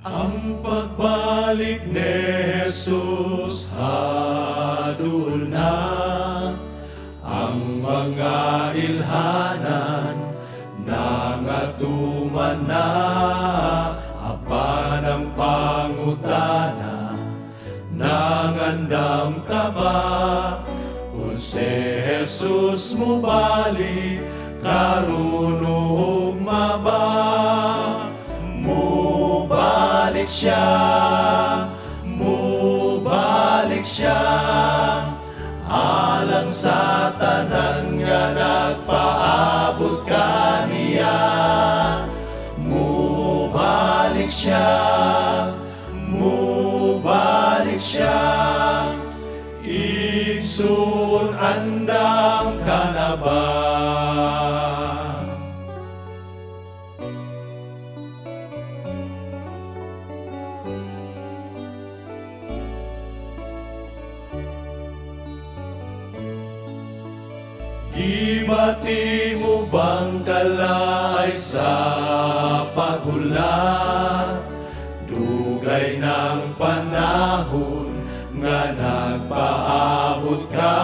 Ang pagbalik ni Jesus hadul na, ang mga ilhanan nangatuman na, apan ang pangutana nangandam ka ba? Kung si Jesus mo balik, karunong maba? Mubalik siya, mubalik siya, alang sa tanan nga nagpaabot kaniya. Mubalik siya, mubalik siya, igsoon andam ka na ba? Gibati mo bang kalay sa paghula? Dugay ng panahon nga nagpaabot ka,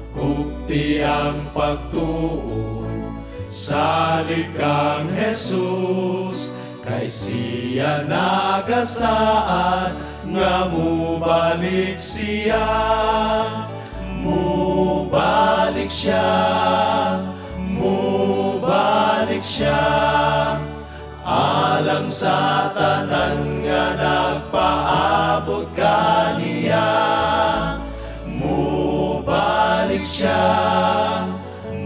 kupti ang pagtuo sa likang Jesus, kay siya nagasaan nga mubalik siya. Mubalik siya, mubalik siya, alang sa tanan nga nagpaabot kaniya. Mubalik siya,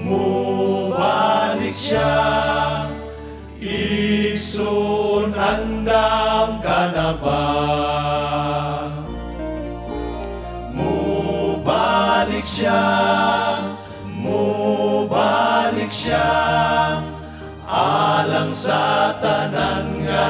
mubalik siya, igsoon andam ka na ba? Mubalik siya, mubalik siya, alang sa tanan nga